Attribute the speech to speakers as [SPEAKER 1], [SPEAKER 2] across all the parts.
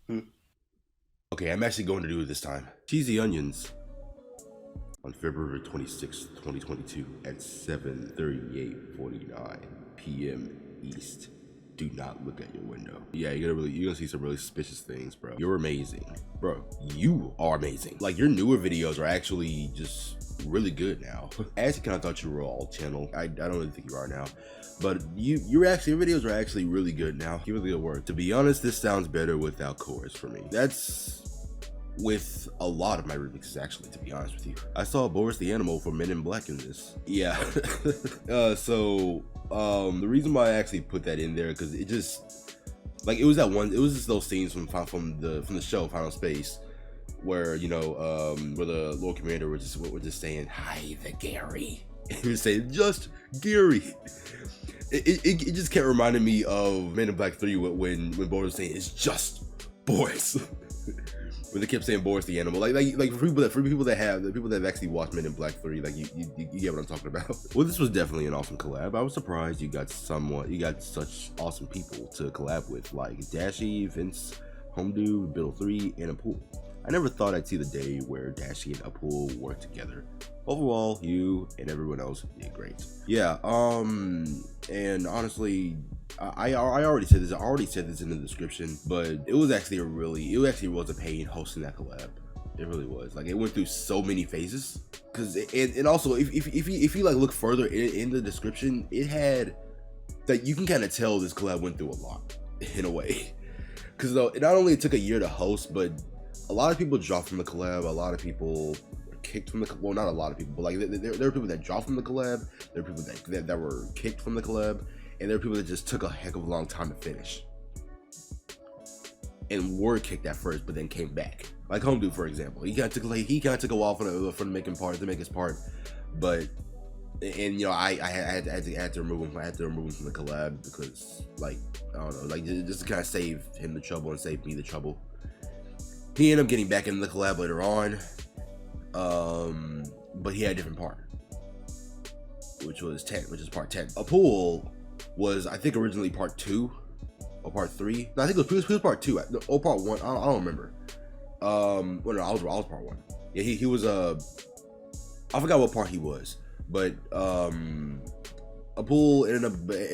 [SPEAKER 1] Hmm. Okay, I'm actually going to do it this time. Cheesy onions on February 26th, 2022 at 7:38:49 p.m. East. Do not look at your window. Yeah, you're gonna see some really suspicious things, bro. You're amazing. Bro, you are amazing. Like, your newer videos are actually just really good now. I actually kind of thought you were all channel. I don't really think you are now. But your videos are actually really good now. Give it good work. To be honest, this sounds better without chorus for me. That's with a lot of my remixes, actually, to be honest with you. I saw Boris the Animal from Men in Black in this. Yeah. The reason why I actually put that in there, because it just, like, it was just those scenes from the show Final Space, where, you know, where the Lord Commander were just saying, "Hi, the Gary." He was saying, "Just Gary." It just kept reminding me of Men in Black 3 when Boris was saying, "It's just Boris." When they kept saying Boris the Animal, like for people that have actually watched Men in Black 3, like you get what I'm talking about. Well, this was definitely an awesome collab. I was surprised you got such awesome people to collab with, like Dashie, Vince, Homedude, Bill 3, and Apul. I never thought I'd see the day where Dashie and Apul work together. Overall, you and everyone else did great. Yeah, and honestly, I already said this. I already said this in the description, but it actually was a pain hosting that collab. It really was. Like, it went through so many phases. Cause and also, if you like look further in the description, it had that you can kind of tell this collab went through a lot in a way. Cause though, it not only took a year to host, but a lot of people dropped from the collab. A lot of people kicked from the, well, not a lot of people, but like there were people that dropped from the collab. There were people that were kicked from the collab, and there were people that just took a heck of a long time to finish and were kicked at first, but then came back. Like Homedude, for example, he kind of took a while for the making part to make his part, but and you know I had to remove him. I had to remove him from the collab because, like, I don't know, like just to kind of save him the trouble and save me the trouble. He ended up getting back into the collab later on. But he had a different part, which was part 10. Apul was, I think, originally part 2 or part 3. No, I think it was part 2 or part 1. I don't remember. Well, no, I was part 1. Yeah, he was I forgot what part he was, but Apul ended up,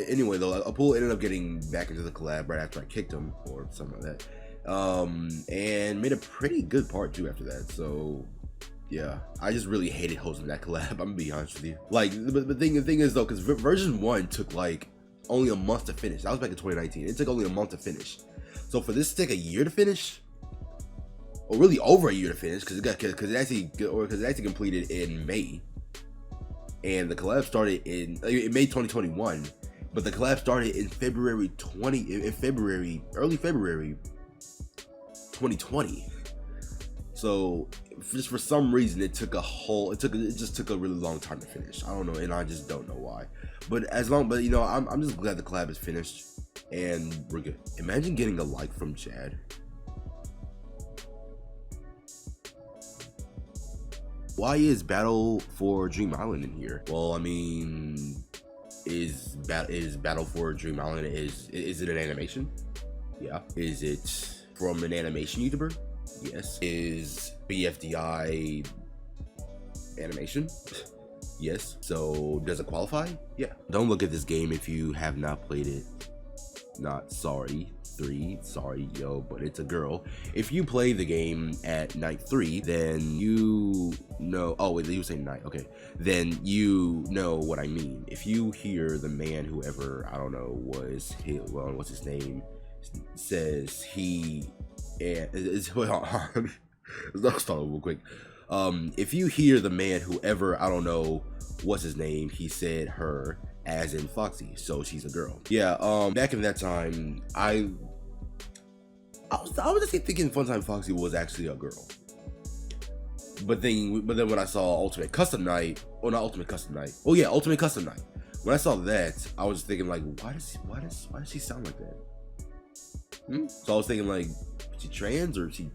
[SPEAKER 1] anyway though, Apul ended up getting back into the collab right after I kicked him or something like that, and made a pretty good part 2 after that. So yeah, I just really hated hosting that collab. I'm gonna be honest with you. Like, the thing is though, because version 1 took like only a month to finish. That was back in 2019. It took only a month to finish. So for this to take a year to finish, or really over a year to finish, because it actually completed in May, and the collab started in May 2021, but the collab started in early February 2020. So just for some reason, it just took a really long time to finish. I don't know, and I just don't know why. But you know, I'm just glad the collab is finished and we're good. Imagine getting a like from Chad. Why is Battle for Dream Island in here? Well, I mean, is Battle for Dream Island, is it an animation? Yeah. Is it from an animation YouTuber? Yes. Is BFDI animation? Yes. So does it qualify? Yeah. Don't look at this game if you have not played it. Not sorry. 3, sorry, yo, but it's a girl. If you play the game at night 3, then you know, oh wait, you say night, okay, then you know what I mean. If you hear the man, whoever, I don't know, what's his name, says he, hold on, let's start over real quick. If you hear the man, whoever, I don't know, what's his name, he said her, as in Foxy, so she's a girl. Yeah, back in that time, I was just thinking Funtime Foxy was actually a girl. But then when I saw Ultimate Custom Night, or not Ultimate Custom Night, oh yeah, Ultimate Custom Night. When I saw that, I was thinking like, why does she sound like that? So I was thinking like, is she trans or is she,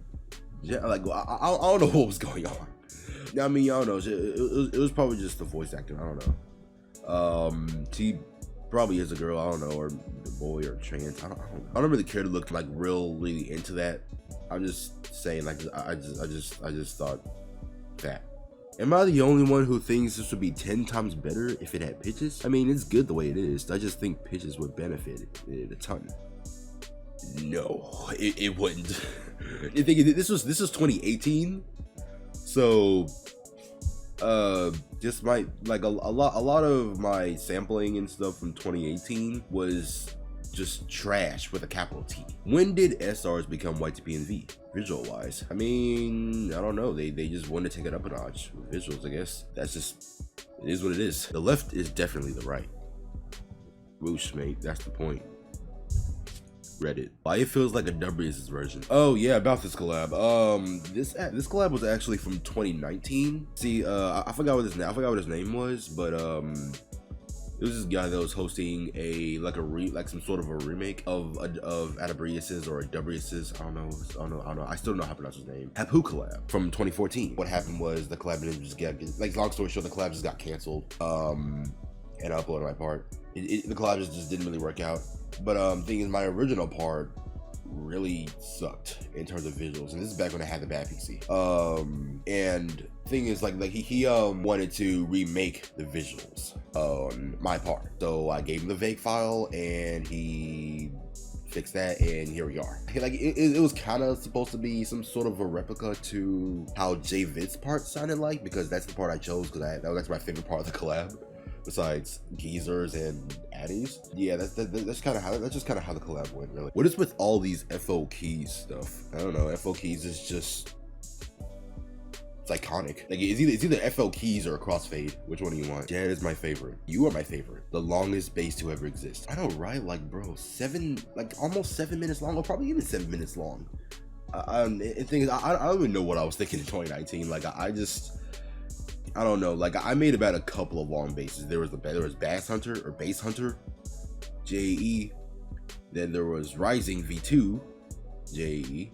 [SPEAKER 1] like, I don't know what was going on. I mean, I don't know. It was probably just the voice acting. I don't know. She Probably is a girl, I don't know, or a boy or trans. I don't really care to look like really into that. I'm just saying, like, I just thought that. Am I the only one who thinks this would be 10 times better if it had pitches? I mean, it's good the way it is. I just think pitches would benefit it a ton. No, it wouldn't. I think this was 2018, so just my like a lot of my sampling and stuff from 2018 was just trash with a capital T. When did SRs become Y2P and V visual wise? I mean, I don't know, they just wanted to take it up a notch with visuals, I guess. That's just, it is what it is. The left is definitely the right. Whoosh, mate, that's the point. Reddit. Why it feels like a W's version. Oh yeah, about this collab. This collab was actually from 2019. See, I forgot what his name was, but it was this guy that was hosting like some sort of a remake of Adabrius's or Adabrius's. I don't know. I still don't know how to pronounce his name. Hapu collab from 2014. What happened was the collab didn't just get, like, long story short, the collab just got canceled. And I uploaded my part. The collab just didn't really work out. But thing is, my original part really sucked in terms of visuals, and this is back when I had the bad PC. And thing is, like he wanted to remake the visuals on my part, so I gave him the vague file, and he fixed that, and here we are. Like it was kind of supposed to be some sort of a replica to how JVid's part sounded like, because that's the part I chose, because that's my favorite part of the collab, besides geezers and addies. Yeah, that's just kind of how the collab went, really. What is with all these FO keys stuff? I don't know. FO keys is just, it's iconic. Like it's either FO keys or a crossfade. Which one do you want? Jan is my favorite. You are my favorite. The longest base to ever exist. I know, right? Like, bro, almost 7 minutes long, or probably even 7 minutes long. The thing is, I don't even know what I was thinking in 2019. Like, I don't know. Like, I made about a couple of long bases. There was Bass Hunter or Base Hunter, JE. Then there was Rising V2, JE.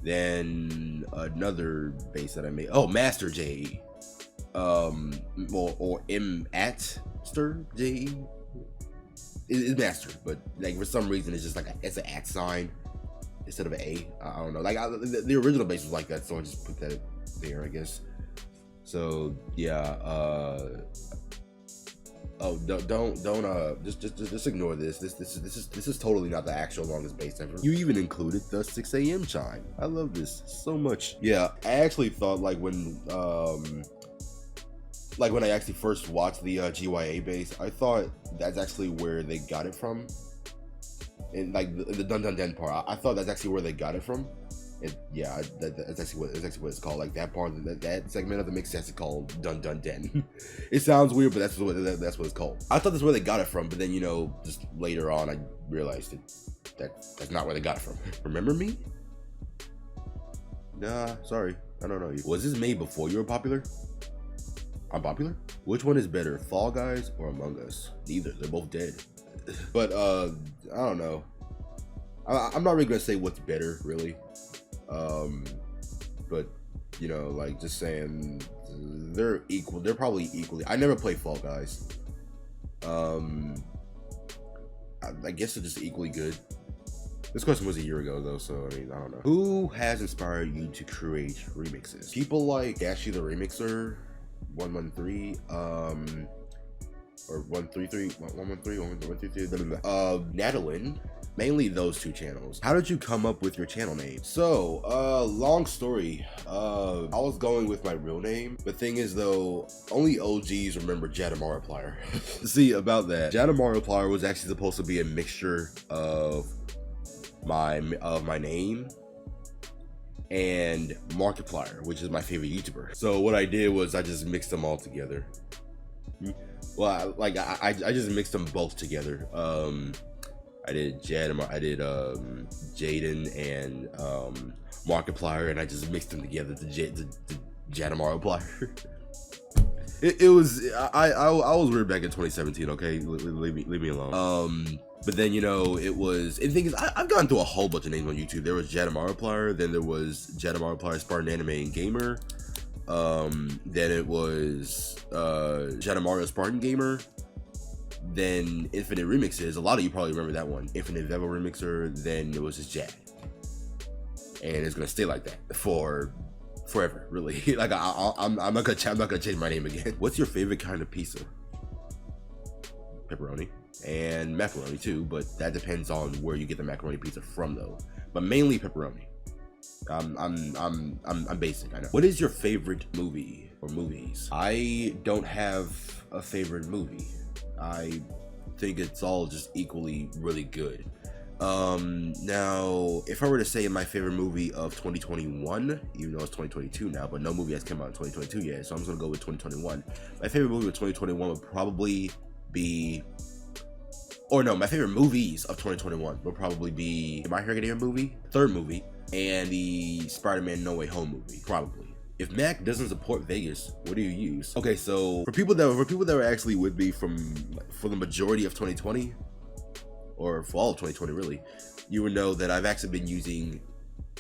[SPEAKER 1] Then another base that I made. Oh, Master JE. Or M-Atster JE. It's Master, but like for some reason it's just like it's an at sign instead of an A. I don't know. Like the original base was like that, so I just put that there, I guess. So yeah, oh, don't just ignore this. This is totally not the actual longest base ever. You even included the 6 a.m. chime. I love this so much. Yeah, I actually thought like when I actually first watched the GYA base, I thought that's actually where they got it from. And like the Dun Dun Den part, I thought that's actually where they got it from. And yeah, that's actually what it's called. Like that part, that segment of the mix is called Dun Dun Den. It sounds weird, but that's what it's called. I thought that's where they got it from, but then, you know, just later on I realized that's not where they got it from. Remember me? Nah, sorry, I don't know you. Was this made before you were popular? I'm popular? Which one is better, Fall Guys or Among Us? Neither, they're both dead. But I don't know. I'm not really gonna say what's better, really. But you know, like, just saying they're equal. They're probably equally. I never played Fall Guys. I guess they're just equally good. This question was a year ago though, so I mean, I don't know. Who has inspired you to create remixes? People like Gashi the Remixer, 113, or 133, 113, 133, Nadalin. Mainly those two channels. How did you come up with your channel name? So, long story. I was going with my real name. The thing is though, only OGs remember Jadamariplier. See, about that, Jadamariplier was actually supposed to be a mixture of my name and Markiplier, which is my favorite YouTuber. So what I did was I just mixed them all together. Well, I just mixed them both together. I did Jaden and Markiplier, and I just mixed them together to Jadamariplier. It was I was weird back in 2017. Okay, leave me alone. But then, you know, it was, and the thing is, I've gone through a whole bunch of names on YouTube. There was Jadamariplier, then there was Jadamariplier Spartan Anime and Gamer. Then it was Jadamario Spartan Gamer. then Infinite Remixes. A lot of you probably remember that one. Infinite Vevo Remixer, then it was just Jad. And it's gonna stay like that for forever, really. Like I'm not gonna change my name again. What's your favorite kind of pizza? Pepperoni and macaroni too, but that depends on where you get the macaroni pizza from, though. But mainly pepperoni. I'm basic, I know. What is your favorite movie or movies? I don't have a favorite movie. I think it's all just equally really good. Now, if I were to say my favorite movie of 2021, even though it's 2022 now, but no movie has come out in 2022 yet, so I'm just gonna go with 2021. My favorite movie of 2021 would probably be, or no, my favorite movies of 2021 would probably be the My Hero Academia movie, third movie, and the Spider-Man No Way Home movie, probably. If Mac doesn't support Vegas, what do you use? Okay, so for people that were actually with me for the majority of 2020, or for all of 2020 really, you would know that I've actually been using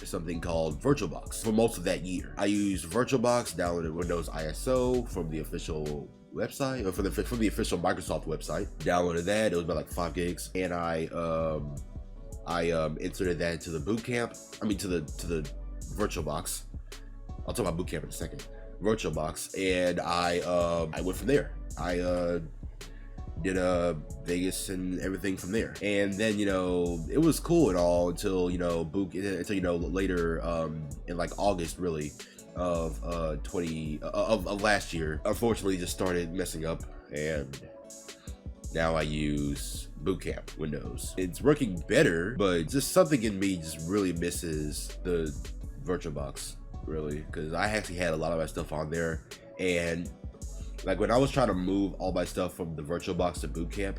[SPEAKER 1] something called VirtualBox for most of that year. I used VirtualBox, downloaded Windows ISO from the official website, or from the official Microsoft website. Downloaded that. It was about like 5 gigs, and I inserted that into the boot camp. I mean to the VirtualBox. I'll talk about boot camp in a second. VirtualBox, and I went from there. I did Vegas and everything from there, and then it was cool and all until later in like August really of last year, unfortunately just started messing up, and now I use Boot Camp Windows. It's working better, but just something in me just really misses the VirtualBox, really, because I actually had a lot of my stuff on there, and like when I was trying to move all my stuff from the VirtualBox to Boot Camp,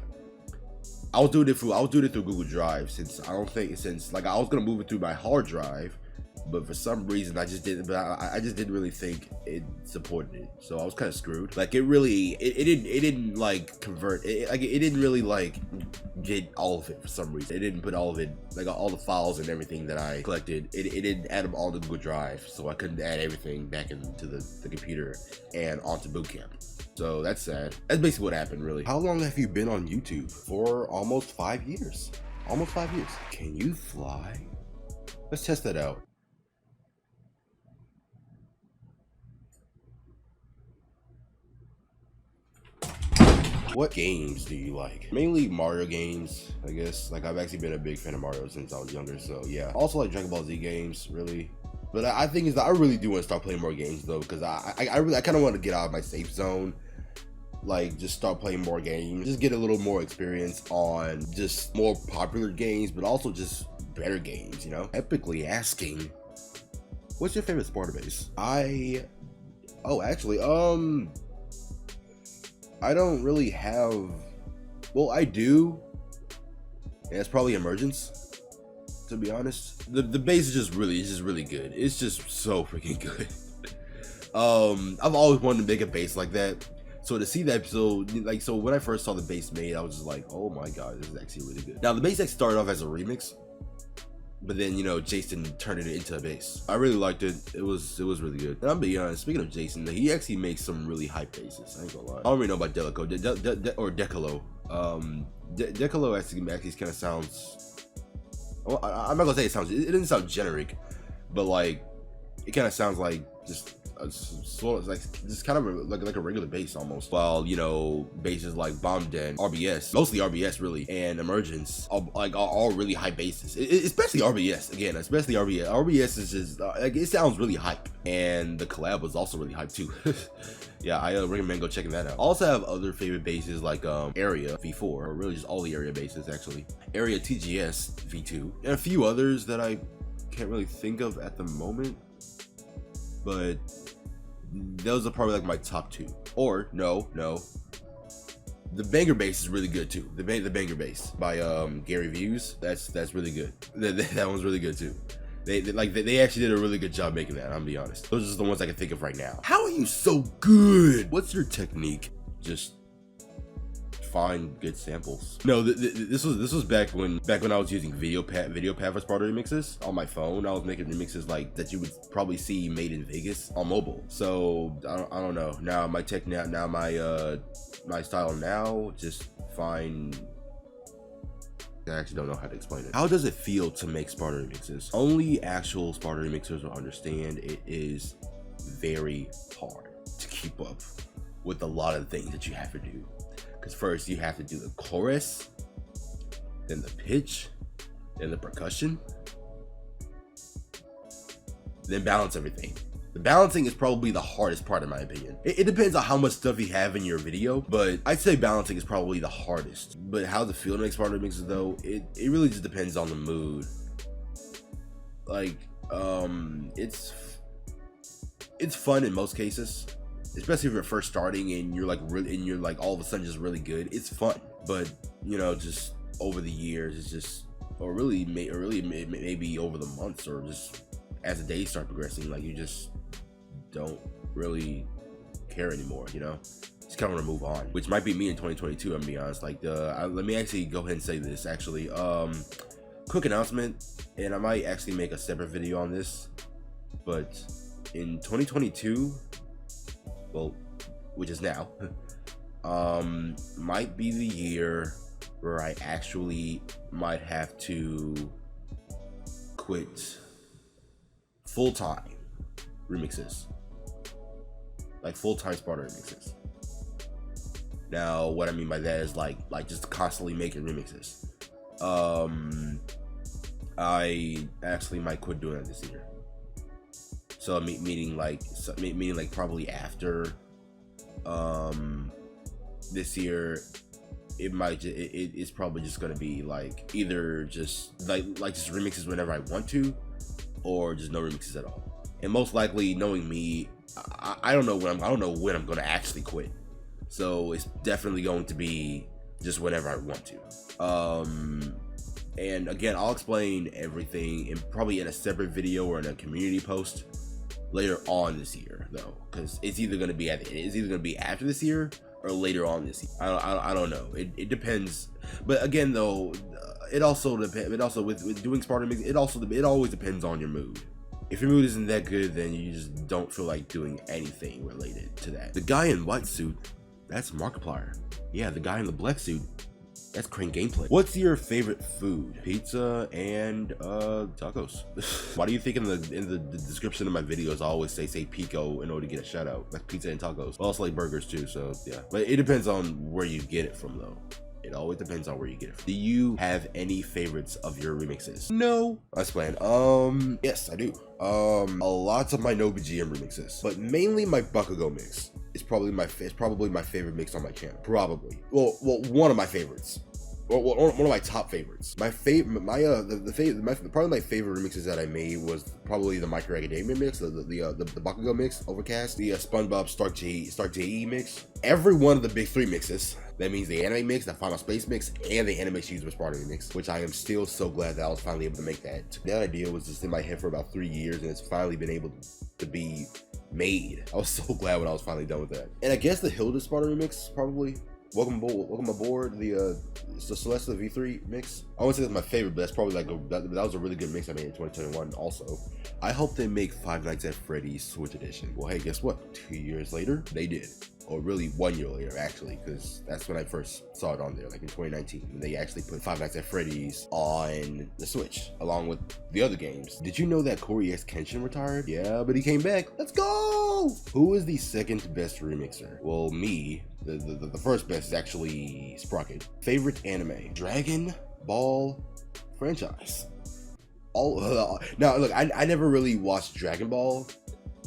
[SPEAKER 1] I was doing it through Google Drive, since I was gonna move it through my hard drive, but for some reason I just didn't really think it supported it, so I was kind of screwed. Like it didn't like convert it, like it didn't really like get all of it for some reason. It didn't put all of it, like all the files and everything that I collected, it didn't add them all to Google Drive, so I couldn't add everything back into the computer and onto Boot Camp. So that's sad. That's basically what happened, really. How long have you been on YouTube? For almost 5 years. Almost 5 years. Can you fly? Let's test that out. What games do you like? Mainly Mario games, I guess. Like I've actually been a big fan of Mario since I was younger, so yeah. Also like Dragon Ball Z games, really. But I think is that I really do want to start playing more games though, because I kind of want to get out of my safe zone. Like just start playing more games, just get a little more experience on just more popular games, but also just better games, Epically asking, what's your favorite Sparta base? I don't really have, well, I do, and it's probably Emergence, to be honest. The base is just really good. It's just so freaking good. I've always wanted to make a base like that. So to see that, so when I first saw the base made, I was just like, oh my god, this is actually really good. Now the base actually started off as a remix, but then Jason turned it into a base. I really liked it. It was really good. And I'm being honest, speaking of Jason, he actually makes some really hype bases. I ain't gonna lie. I don't really know about Delico or Decalo. Decalo actually kind of sounds. Well, I'm not gonna say it sounds. It doesn't sound generic, but like it kind of sounds like just kind of like a regular base almost. While bases like Bomb Den, RBS, mostly RBS really, and Emergence are all really high bases. Especially RBS again, especially RBS. RBS is just like it sounds really hype, and the collab was also really hype too. Yeah, I recommend go checking that out. I also have other favorite bases like Area V4, or really just all the Area bases actually. Area TGS V2, and a few others that I can't really think of at the moment, but those are probably like my top 2. Or no, the Banger Bass is really good too. The Banger Bass by Gary Views, that's really good. That one's really good too. They actually did a really good job making that, I'm gonna be honest. Those are just the ones I can think of right now. How are you so good? What's your technique? Just find good samples. No, this was back when I was using VideoPad for Sparta remixes on my phone. I was making remixes like that you would probably see made in Vegas on mobile. So I don't know. Now my tech now my style now, just find. I actually don't know how to explain it. How does it feel to make Sparta remixes? Only actual Sparta remixers will understand it is very hard to keep up with a lot of things that you have to do. Because first you have to do the chorus, then the pitch, then the percussion, then balance everything. The balancing is probably the hardest part in my opinion. It depends on how much stuff you have in your video, but I'd say balancing is probably the hardest. But how the feel to make Sparta remixes though, it really just depends on the mood. Like, it's fun in most cases, especially if you're first starting and you're like all of a sudden just really good. It's fun, but you know, just over the years, it's just, or really maybe over the months, or just as the days start progressing, like you just don't really care anymore, you know? Just kind of want to move on, which might be me in 2022. I'm gonna be honest. Like let me actually go ahead and say this. Actually, quick announcement, and I might actually make a separate video on this. But in 2022, well, which is now, might be the year where I actually might have to quit full-time remixes, like full-time Sparta remixes. Now what I mean by that is like just constantly making remixes. I actually might quit doing that this year. So meaning like probably after this year, it's probably just gonna be like either just like just remixes whenever I want to, or just no remixes at all. And most likely, knowing me, I don't know when I'm gonna actually quit. So it's definitely going to be just whenever I want to. And again, I'll explain everything probably in a separate video or in a community post later on this year, though, because it's either gonna be after this year or later on this year. I don't know. It depends. But again, though, it also depends. It also with doing Sparta mix, it always depends on your mood. If your mood isn't that good, then you just don't feel like doing anything related to that. The guy in white suit, that's Markiplier. Yeah, the guy in the black suit, that's Crane Gameplay. What's your favorite food? Pizza and tacos. Why do you think in the description of my videos I always say Pico in order to get a shout out? Like pizza and tacos. I also like burgers too, so yeah. But it depends on where you get it from though. It always depends on where you get it from. Do you have any favorites of your remixes? No. That's playing. Yes, I do. A lot of my NoBGM remixes, but mainly my Bakugo mix. It's probably my favorite mix on my channel. Probably. Well, one of my favorites. Well, one of my top favorites. My favorite, probably my favorite remixes that I made was probably the My Hero Academia mix, the Bakugo mix, Overcast, the SpongeBob Stark JE mix. Every one of the big three mixes. That means the anime mix, the Final Space mix, and the Anime Super Sparta mix, which I am still so glad that I was finally able to make that. That idea was just in my head for about 3 years, and it's finally been able to be made. I was so glad when I was finally done with that. And I guess the Hilda Sparta remix, probably. Welcome aboard the Celeste V3 mix. I wouldn't say that's my favorite, but that's probably like that was a really good mix I made in 2021 also. I hope they make Five Nights at Freddy's Switch Edition. Well, hey, guess what? 2 years later, they did. Or really 1 year later, actually, because that's when I first saw it on there, like in 2019. And they actually put Five Nights at Freddy's on the Switch, along with the other games. Did you know that Corey X Kenshin retired? Yeah, but he came back. Let's go! Who is the second best remixer? Well, me. The first best is actually Sprocket. Favorite anime? Dragon Ball franchise. Now, look, I never really watched Dragon Ball,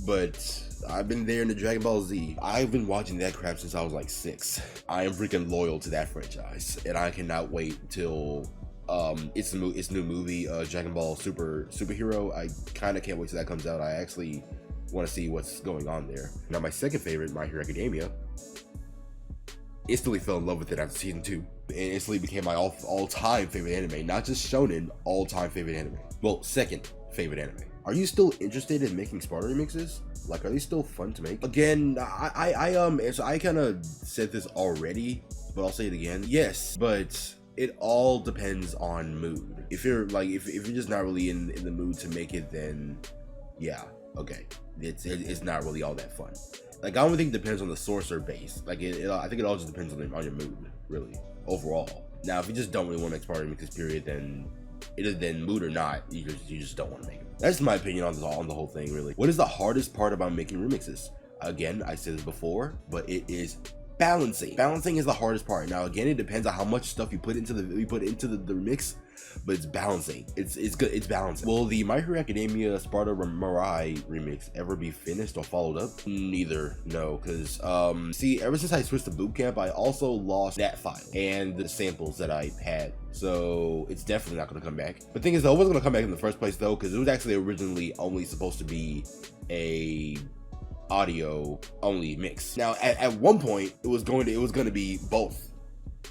[SPEAKER 1] but I've been there in the Dragon Ball Z. I've been watching that crap since I was like 6. I am freaking loyal to that franchise, and I cannot wait till its new movie, Dragon Ball Superhero. I kind of can't wait till that comes out. I actually want to see what's going on there. Now, my second favorite, My Hero Academia. Instantly fell in love with it after season 2, and instantly became my all-time favorite anime. Not just shonen, all-time favorite anime. Well, second favorite anime. are you still interested in making Sparta remixes? Like, are they still fun to make? Again, so I kind of said this already, but I'll say it again. Yes, but it all depends on mood. If you're like, if you're just not really in the mood to make it, then yeah, okay, it's not really all that fun. Like, I don't think it depends on the source or base. Like, I think it all just depends on your mood, really, overall. Now, if you just don't really want to make Sparta remixes, period, then mood or not, you just don't want to make them. That's my opinion on the whole thing, really. What is the hardest part about making remixes? Again, I said this before, but it is balancing. Balancing is the hardest part. Now, again, it depends on how much stuff you put into the remix, but it's balancing. It's good. It's balancing. Will the My Hero Academia Sparta Mirai remix ever be finished or followed up? Neither. No, because see, ever since I switched to Bootcamp, I also lost that file and the samples that I had. So it's definitely not going to come back. The thing is, though, it wasn't going to come back in the first place, though, because it was actually originally only supposed to be a audio only mix. Now, at one point, it was going to be both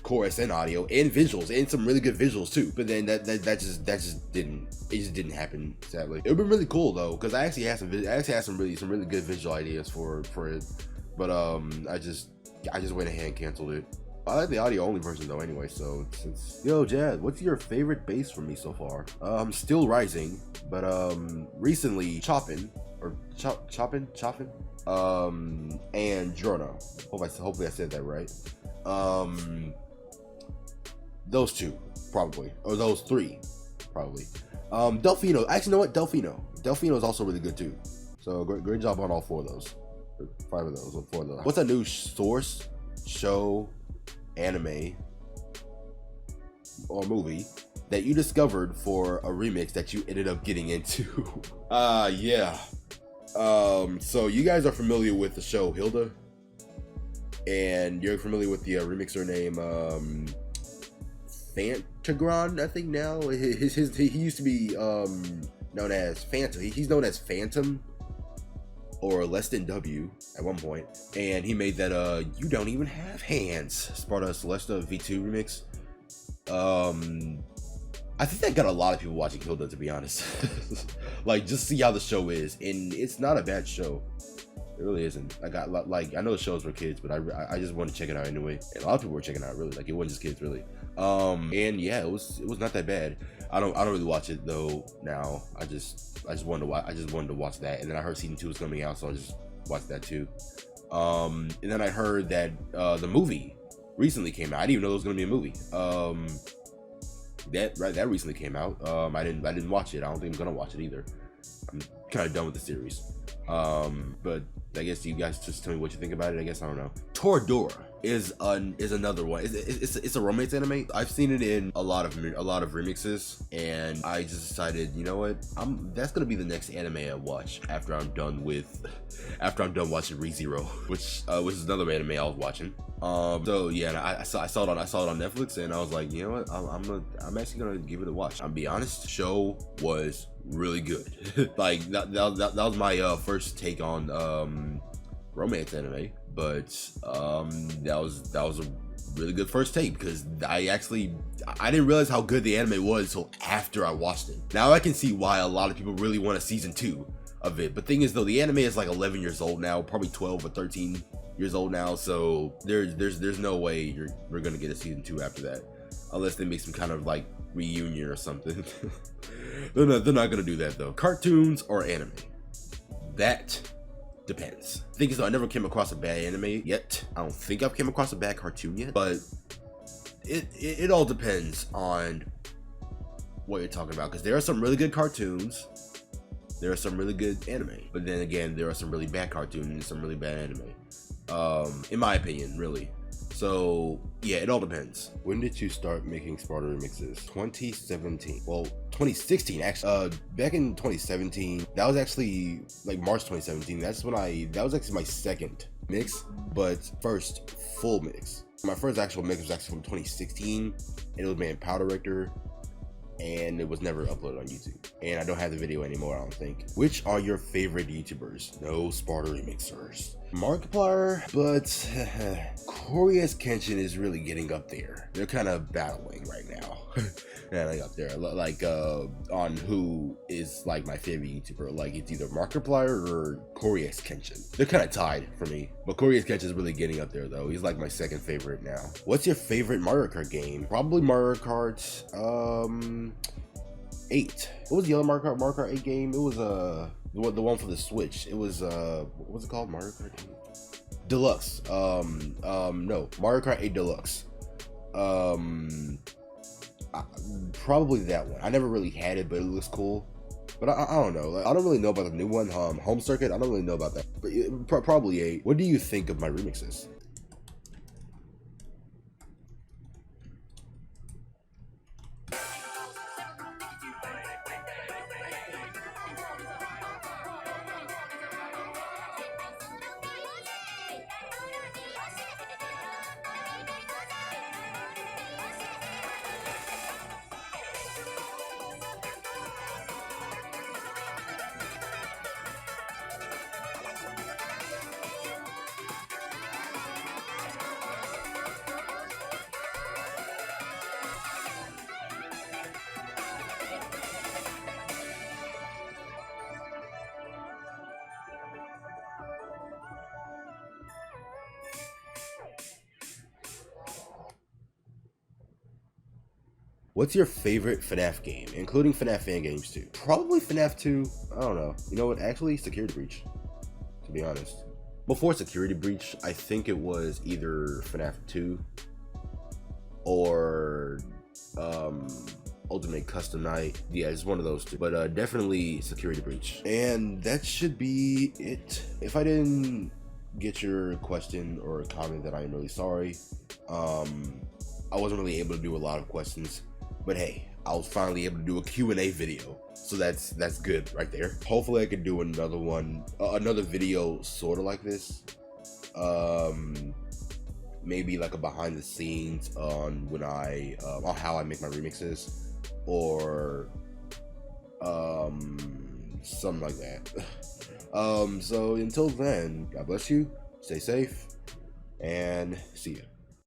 [SPEAKER 1] chorus and audio and visuals, and some really good visuals too. But then that just didn't happen, sadly. It would be really cool though, because I actually had some really good visual ideas for it. But I just went ahead and canceled it. I like the audio only version though anyway, so since yo Jad, what's your favorite bass from me so far? Still Rising, but recently Choppin' and Giorno. Hopefully I said that right. Those two probably, or those three probably. Delfino, actually, you know what? Delfino is also really good too. So great job on all 4 of those, 5 of those, or 4 of those. What's a new source, show, anime, or movie that you discovered for a remix that you ended up getting into? Yeah. So you guys are familiar with the show Hilda, and you're familiar with the remixer name Fantagron, I think now. He used to be known as Phantom. He's known as Phantom or Less Than W at one point, and he made that You Don't Even Have Hands Sparta Celesta V2 remix. I think that got a lot of people watching Hilda, to be honest. Like, just see how the show is, and it's not a bad show. It really isn't. I know the shows for kids, but I just want to check it out anyway. And a lot of people were checking it out, really. Like, it wasn't just kids, really. And yeah, it was not that bad. I don't really watch it though now. I just wanted to watch that, and then I heard season 2 was coming out, so I just watched that too. And then I heard that the movie recently came out. I didn't even know there was gonna be a movie. That recently came out. I didn't watch it. I don't think I'm gonna watch it either. I'm kind of done with the series. But I guess you guys just tell me what you think about it. I guess I don't know. Toradora is another one. It's a romance anime. I've seen it in a lot of remixes, and I just decided, you know what, that's gonna be the next anime I watch after I'm done watching ReZero, which is another anime I was watching. So yeah, and I saw it on Netflix, and I was like, you know what, I'm actually gonna give it a watch. I'll be honest, the show was really good. Like that was my first take on romance anime, but that was a really good first take, because I didn't realize how good the anime was until after I watched it. Now I can see why a lot of people really want a season 2 of it, but thing is though, the anime is like 11 years old now, probably 12 or 13 years old now, so there's no way we're gonna get a season 2 after that, unless they make some kind of like reunion or something. They're not gonna do that though. Cartoons or anime? That depends. The thing is though, I never came across a bad anime yet. I don't think I've came across a bad cartoon yet, but it all depends on what you're talking about, because there are some really good cartoons, there are some really good anime, but then again, there are some really bad cartoons and some really bad anime, in my opinion, really. So yeah, it all depends. When did you start making Sparta remixes? 2017. Well, 2016 actually. Back in 2017, that was actually like March 2017. That was actually my second mix, but first full mix. My first actual mix was actually from 2016, and it was made in Powder Rector, and it was never uploaded on YouTube. And I don't have the video anymore, I don't think. Which are your favorite YouTubers? No Sparta remixers. Markiplier, but Curious Kenshin is really getting up there. They're kind of battling right now. Like up there, like on who is like my favorite YouTuber. Like it's either Markiplier or Curious Kenshin. They're kind of tied for me, but Curious Kenshin is really getting up there though. He's like my second favorite now. What's your favorite Mario Kart game? Probably Mario Kart 8. What was the other Mario Kart 8 game? It was the one for the Switch. It was what was it called? Mario Kart 8 Deluxe. No, Mario Kart 8 Deluxe. Probably that one. I never really had it, but it looks cool. But I don't know. Like, I don't really know about the new one, Home Circuit. I don't really know about that. But probably 8. What do you think of my remixes? What's your favorite FNAF game, including FNAF fan games too? Probably FNAF 2. I don't know. You know what? Actually, Security Breach, to be honest. Before Security Breach, I think it was either FNAF 2 or Ultimate Custom Night. Yeah, it's one of those two. But definitely Security Breach. And that should be it. If I didn't get your question or comment, then I am really sorry. I wasn't really able to do a lot of questions. But hey, I was finally able to do a Q&A video, so that's good right there. Hopefully I could do another one, another video sort of like this. Maybe like a behind the scenes on when on how I make my remixes, or something like that. So until then, God bless you, stay safe, and see ya.